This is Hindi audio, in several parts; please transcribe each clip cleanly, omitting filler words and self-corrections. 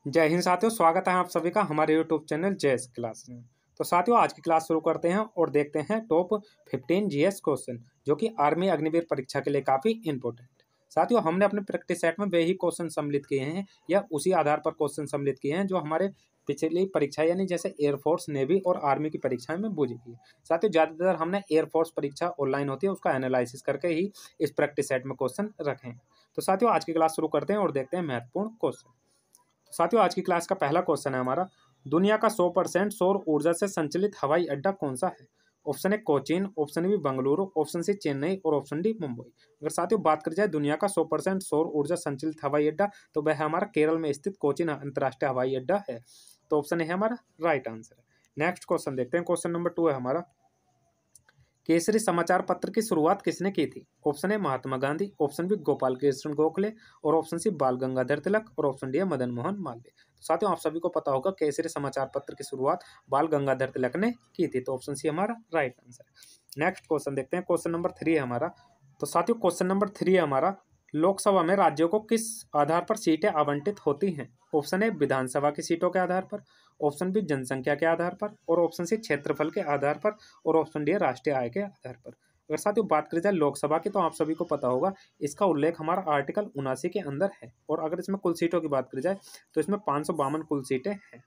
जय हिंद साथियों, स्वागत है आप सभी का हमारे यूट्यूब चैनल जेएस क्लास में। तो साथियों, आज की क्लास शुरू करते हैं और देखते हैं टॉप 15 जीएस क्वेश्चन जो कि आर्मी अग्निवीर परीक्षा के लिए काफ़ी इंपॉर्टेंट। साथियों, हमने अपने प्रैक्टिस सेट में वे ही क्वेश्चन सम्मिलित किए हैं या उसी आधार पर क्वेश्चन सम्मिलित किए हैं जो हमारे पिछली परीक्षा यानी जैसे एयरफोर्स, नेवी और आर्मी की परीक्षाएं में पूछी गई है। साथियों, ज़्यादातर हमने एयरफोर्स परीक्षा ऑनलाइन होती है उसका एनालिसिस करके ही इस प्रैक्टिस सेट में क्वेश्चन रखे हैं। तो साथियों, आज की क्लास शुरू करते हैं और देखते हैं महत्वपूर्ण क्वेश्चन। साथियों, आज की क्लास का पहला क्वेश्चन है हमारा, दुनिया का 100% सौर ऊर्जा से संचालित हवाई अड्डा कौन सा है? Option A Cochin, option B Bengaluru, option C Chennai और ऑप्शन डी मुंबई। अगर साथियों बात करी जाए दुनिया का 100% सौर ऊर्जा संचालित हवाई अड्डा, तो वह हमारा केरल में स्थित कोचीन अंतर्राष्ट्रीय हवाई अड्डा है। तो ऑप्शन ए है हमारा राइट आंसर। नेक्स्ट क्वेश्चन देखते हैं। क्वेश्चन नंबर 2 है हमारा, केसरी समाचार पत्र की शुरुआत किसने की थी? Option A Mahatma Gandhi, option B Gopal Krishna Gokhale और ऑप्शन सी बाल गंगाधर तिलक और ऑप्शन डी है मदन मोहन मालवीय। तो साथियों, आप सभी को पता होगा केसरी समाचार पत्र की शुरुआत बाल गंगाधर तिलक ने की थी। तो ऑप्शन सी हमारा राइट आंसर। नेक्स्ट क्वेश्चन देखते हैं। क्वेश्चन नंबर 3 है हमारा। तो साथियों, क्वेश्चन नंबर 3 है हमारा, लोकसभा में राज्यों को किस आधार पर सीटें आवंटित होती हैं? ऑप्शन ए विधानसभा की सीटों के आधार पर, ऑप्शन बी जनसंख्या के आधार पर और ऑप्शन सी क्षेत्रफल के आधार पर और ऑप्शन डी राष्ट्रीय आय के आधार पर। अगर साथियों बात करी जाए लोकसभा की, तो आप सभी को पता होगा इसका उल्लेख हमारा आर्टिकल 79 के अंदर है। और अगर इसमें कुल सीटों की बात करी जाए तो इसमें 552 कुल सीटें हैं।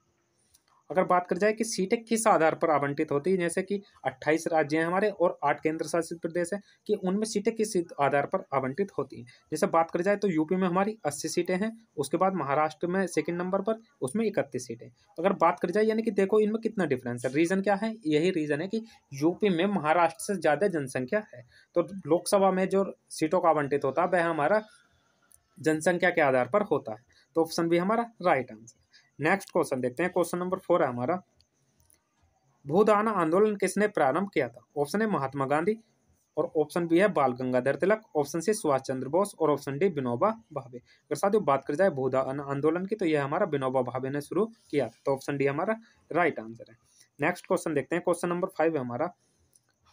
अगर बात करी जाए कि सीटें किस आधार पर आवंटित होती है, जैसे कि 28 राज्य हैं हमारे और 8 केंद्र शासित प्रदेश हैं, कि उनमें सीटें किस आधार पर आवंटित होती हैं। जैसे बात करी जाए तो यूपी में हमारी 80 सीटें हैं, उसके बाद महाराष्ट्र में सेकंड नंबर पर, उसमें 31 सीटें। अगर बात करी जाए यानी कि देखो इनमें कितना डिफरेंस है। रीजन क्या है? यही रीजन है कि यूपी में महाराष्ट्र से ज़्यादा जनसंख्या है, तो लोकसभा में जो सीटों का आवंटित होता है वह हमारा जनसंख्या के आधार पर होता है। तो ऑप्शन बी हमारा राइट आंसर। नेक्स्ट क्वेश्चन देखते हैं। क्वेश्चन नंबर 4 है हमारा, भूदान आंदोलन किसने प्रारंभ किया था? ऑप्शन ए महात्मा गांधी और ऑप्शन बी है बाल गंगाधर तिलक, ऑप्शन सी सुभाष चंद्र बोस और ऑप्शन डी विनोबा भावे। अगर साथियों बात करी जाए भूदान आंदोलन की, तो यह हमारा विनोबा भावे ने शुरू किया था। तो ऑप्शन डी हमारा राइट आंसर है। नेक्स्ट क्वेश्चन देखते हैं। क्वेश्चन नंबर 5 है हमारा,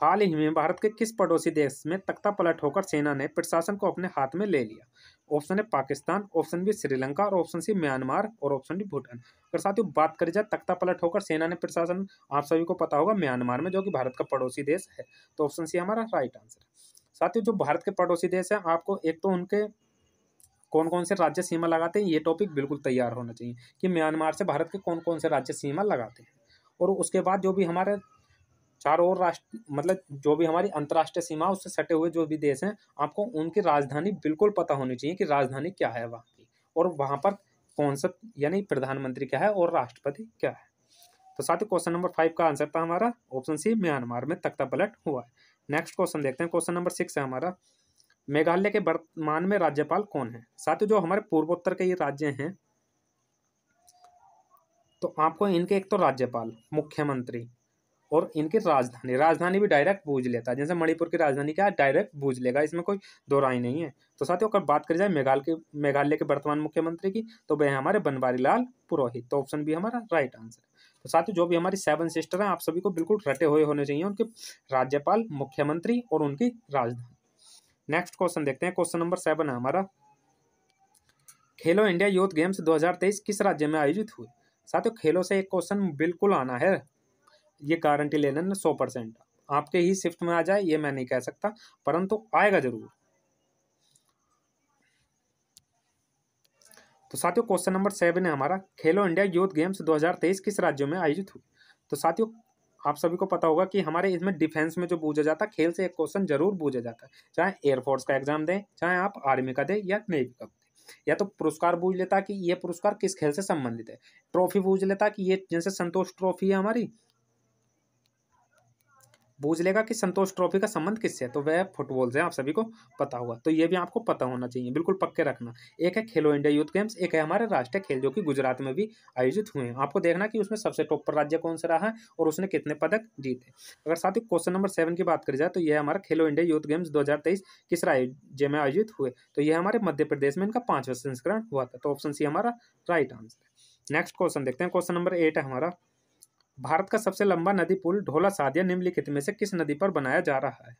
हाल ही में भारत के किस पड़ोसी देश में तख्ता पलट होकर सेना ने प्रशासन को अपने हाथ में ले लिया? ऑप्शन है पाकिस्तान, ऑप्शन बी श्रीलंका और ऑप्शन सी म्यांमार और ऑप्शन डी भूटान। अगर साथियों बात करी जाए तख्ता पलट होकर सेना ने प्रशासन, आप सभी को पता होगा म्यांमार में, जो कि भारत का पड़ोसी देश है। तो ऑप्शन सी हमारा राइट आंसर। साथियों, जो भारत के पड़ोसी देश है, आपको एक तो उनके कौन कौन से राज्य सीमा लगाते हैं ये टॉपिक बिल्कुल तैयार होना चाहिए कि म्यांमार से भारत के कौन कौन से राज्य सीमा लगाते हैं। और उसके बाद जो भी हमारे चारों ओर राष्ट्र, मतलब जो भी हमारी अंतर्राष्ट्रीय सीमा उससे सटे हुए जो भी देश हैं, आपको उनकी राजधानी बिल्कुल पता होनी चाहिए कि राजधानी क्या है वहाँ की, और वहाँ पर कौन सा यानी प्रधानमंत्री क्या है और राष्ट्रपति क्या है। तो साथ ही क्वेश्चन नंबर 5 का आंसर था हमारा ऑप्शन सी, म्यांमार में तख्ता पलट हुआ है। नेक्स्ट क्वेश्चन देखते हैं। क्वेश्चन नंबर 6 है हमारा, मेघालय के वर्तमान में राज्यपाल कौन है? साथ ही जो हमारे पूर्वोत्तर के ये राज्य हैं, तो आपको इनके एक तो राज्यपाल, मुख्यमंत्री और इनकी राजधानी, राजधानी भी डायरेक्ट पूछ लेता है। जैसे मणिपुर की राजधानी क्या है, डायरेक्ट पूछ लेगा, इसमें कोई दो राय नहीं है। तो साथियों अगर बात करी जाए मेघालय के वर्तमान मुख्यमंत्री की, तो वह है हमारे बनवारी लाल पुरोहित। तो ऑप्शन बी हमारा राइट आंसर। तो साथियों जो भी हमारी 7 सिस्टर हैं, आप सभी को बिल्कुल रटे हुए होने चाहिए उनके राज्यपाल, मुख्यमंत्री और उनकी राजधानी। नेक्स्ट क्वेश्चन देखते हैं। क्वेश्चन नंबर 7 है हमारा, खेलो इंडिया यूथ गेम्स 2023 किस राज्य में आयोजित हुए? साथियों खेलों से एक क्वेश्चन बिल्कुल आना है, ये गारंटी ले लेना 100%। आपके ही शिफ्ट में आ जाए ये मैं नहीं कह सकता, परंतु आएगा जरूर। तो साथियों क्वेश्चन नंबर 7 है हमारा, खेलो इंडिया यूथ गेम्स 2023 किस राज्यों में आयोजित हुए? तो साथियों आप सभी को पता होगा कि हमारे इसमें डिफेंस में जो पूछा जाता है, खेल से एक क्वेश्चन जरूर पूछा जाता है, चाहे एयरफोर्स का एग्जाम दें, चाहे आप आर्मी का दें या नेवी का दें। या तो पुरस्कार पूछ लेता कि ये पुरस्कार किस खेल से संबंधित है, ट्रॉफी पूछ लेता कि ये जैसे संतोष ट्रॉफी है हमारी, पूछ लेगा कि संतोष ट्रॉफी का संबंध किससे है, तो वह फुटबॉल से, आप सभी को पता होगा। तो ये भी आपको पता होना चाहिए, बिल्कुल पक्के रखना। एक है खेलो इंडिया यूथ गेम्स, एक है हमारे राष्ट्रीय खेल जो कि गुजरात में भी आयोजित हुए हैं। आपको देखना कि उसमें सबसे टॉप पर राज्य कौन सा रहा है और उसने कितने पदक जीते। अगर साथ ही क्वेश्चन नंबर 7 की बात करी जाए, तो यह हमारा खेलो इंडिया यूथ गेम्स 2023 किस राज्य में आयोजित हुए? तो यह हमारे मध्य प्रदेश में इनका 5वां संस्करण हुआ था। तो ऑप्शन सी हमारा राइट आंसर। नेक्स्ट क्वेश्चन देखते हैं। क्वेश्चन नंबर 8 है हमारा, भारत का सबसे लंबा नदी पुल ढोला सादिया निम्नलिखित में से किस नदी पर बनाया जा रहा है?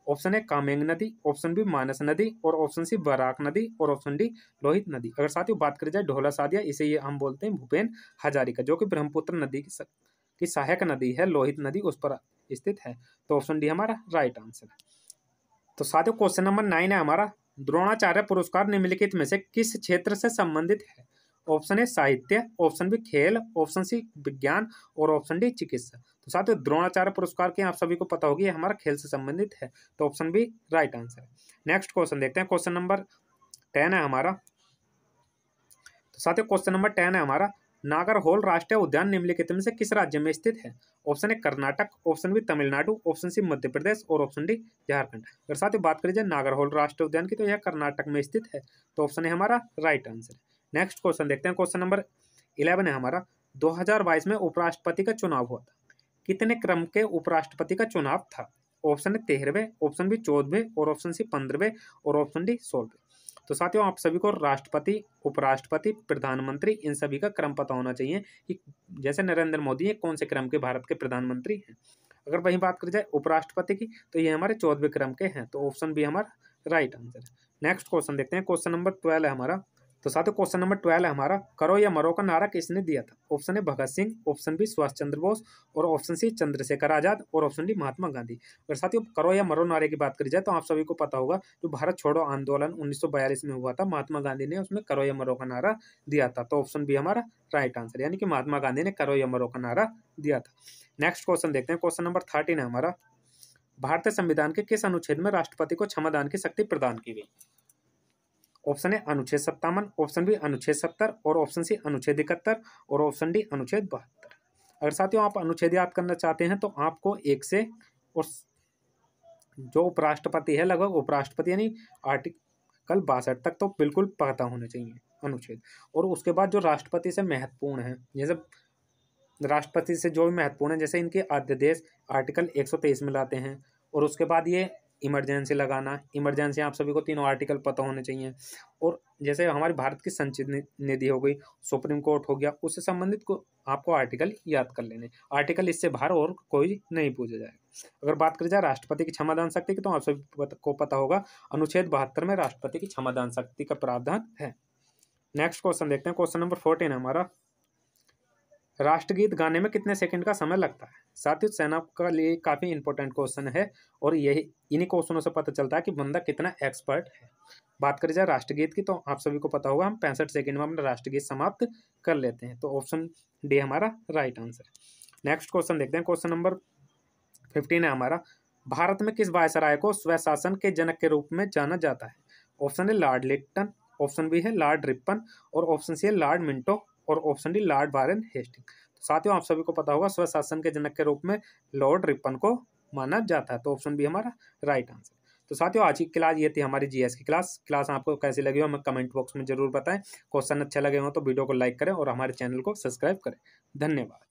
ऑप्शन ए कामेंग नदी, ऑप्शन बी मानस नदी और ऑप्शन सी बराक नदी और ऑप्शन डी लोहित नदी। अगर साथियों बात करी जाए ढोला सादिया, इसे ये हम बोलते हैं भूपेन हजारिका, जो कि ब्रह्मपुत्र नदी की सहायक नदी है, लोहित नदी उस पर स्थित है। तो ऑप्शन डी हमारा राइट आंसर है। तो साथियों क्वेश्चन नंबर 9 है हमारा, द्रोणाचार्य पुरस्कार निम्नलिखित में से किस क्षेत्र से संबंधित है? ऑप्शन ए साहित्य, ऑप्शन बी खेल, ऑप्शन सी विज्ञान और ऑप्शन डी चिकित्सा। तो साथियों द्रोणाचार्य पुरस्कार की आप सभी को पता होगी, हमारा खेल से संबंधित है। तो ऑप्शन बी राइट आंसर है। नेक्स्ट क्वेश्चन देखते हैं, क्वेश्चन नंबर 10 है हमारा। तो साथियों क्वेश्चन नंबर 10 है हमारा, नागरहोल राष्ट्रीय उद्यान निम्नलिखित में से किस राज्य में स्थित है? Option A Karnataka, option B Tamil Nadu, option C Madhya Pradesh और ऑप्शन डी झारखंड। अगर साथियों बात करी जाए नागरहोल राष्ट्रीय उद्यान की, तो यह कर्नाटक में स्थित है। तो ऑप्शन ए हमारा राइट आंसर है। नेक्स्ट क्वेश्चन देखते हैं, क्वेश्चन नंबर 11 है हमारा, 2022 में उपराष्ट्रपति का चुनाव हुआ था, कितने क्रम के उपराष्ट्रपति का चुनाव था? ऑप्शन ए 13वें, ऑप्शन बी 14वें और ऑप्शन सी 15वें और ऑप्शन डी 16वें। तो साथियों आप सभी को राष्ट्रपति, उपराष्ट्रपति, प्रधानमंत्री इन सभी का क्रम पता होना चाहिए कि जैसे नरेंद्र मोदी है कौन से क्रम के भारत के प्रधानमंत्री हैं। अगर वही बात करी जाए उपराष्ट्रपति की, तो ये हमारे 14वें क्रम के हैं। तो ऑप्शन बी हमारा राइट आंसर है। नेक्स्ट क्वेश्चन देखते हैं, क्वेश्चन नंबर 12 है हमारा। तो साथियों क्वेश्चन नंबर 12 है हमारा, करो या मरो का नारा किसने दिया था? Option A Bhagat Singh, option B Subhash Chandra Bose और ऑप्शन सी चंद्रशेखर आजाद और ऑप्शन डी महात्मा गांधी। अगर साथियों करो या मरो नारे की बात करी जाए, तो आप सभी को पता होगा जो भारत छोड़ो आंदोलन 1942 में हुआ था, महात्मा गांधी ने उसमें करो या मरो का नारा दिया था। तो ऑप्शन बी हमारा राइट आंसर, यानी कि महात्मा गांधी ने करो या मरो का नारा दिया था। नेक्स्ट क्वेश्चन देखते हैं, क्वेश्चन नंबर 13 है हमारा, भारतीय संविधान के किस अनुच्छेद में राष्ट्रपति को क्षमादान की शक्ति प्रदान की गई? ऑप्शन ए अनुच्छेद 57, ऑप्शन बी अनुच्छेद 70 और ऑप्शन सी अनुच्छेद 71 और ऑप्शन डी अनुच्छेद 72। अगर साथियों आप अनुच्छेद याद करना चाहते हैं, तो आपको एक से और जो उपराष्ट्रपति है लगभग उपराष्ट्रपति यानी आर्टिकल 62 तक तो बिल्कुल पता होने चाहिए अनुच्छेद। और उसके बाद जो राष्ट्रपति से महत्वपूर्ण है, जैसे राष्ट्रपति से जो भी महत्वपूर्ण है, जैसे इनके अध्यादेश आर्टिकल 123 में लाते हैं। और उसके बाद ये इमरजेंसी लगाना, इमरजेंसी आप सभी को तीनों आर्टिकल पता होने चाहिए। और जैसे हमारे भारत की संचित निधि हो गई, सुप्रीम कोर्ट हो गया, उससे संबंधित को आपको आर्टिकल याद कर लेने। आर्टिकल इससे बाहर और कोई नहीं पूछा जाएगा। अगर बात करी जाए राष्ट्रपति की क्षमादान शक्ति की, तो आप सभी को पता होगा अनुच्छेद 72 में राष्ट्रपति की क्षमादान शक्ति का प्रावधान है। नेक्स्ट क्वेश्चन देखते हैं, क्वेश्चन नंबर 14 है हमारा, राष्ट्रगीत गाने में कितने सेकंड का समय लगता है? साथियों सेना का लिए काफी इंपॉर्टेंट क्वेश्चन है और यही इन्हीं क्वेश्चनों से पता चलता है कि बंदा कितना एक्सपर्ट है। बात करी जाए राष्ट्रगीत की, तो आप सभी को पता होगा हम 65 सेकंड में अपना राष्ट्रगीत समाप्त कर लेते हैं। तो ऑप्शन डी हमारा राइट आंसर। नेक्स्ट क्वेश्चन देखते हैं, क्वेश्चन नंबर 15 है हमारा, भारत में किस वायसराय को स्वशासन के जनक के रूप में जाना जाता है? Option A Lord Lytton, option B है लॉर्ड रिपन और ऑप्शन सी है लॉर्ड मिंटो और option D Lord Warren Hasting. तो साथियों आप सभी को पता होगा स्वशासन के जनक के रूप में लॉर्ड रिपन को माना जाता है। तो ऑप्शन बी हमारा राइट आंसर। तो साथियों आज की क्लास ये थी हमारी जीएस की क्लास आपको कैसी लगी हो हमें कमेंट बॉक्स में जरूर बताएं। क्वेश्चन अच्छे लगे हो तो वीडियो को लाइक करें और हमारे चैनल को सब्सक्राइब करें। धन्यवाद।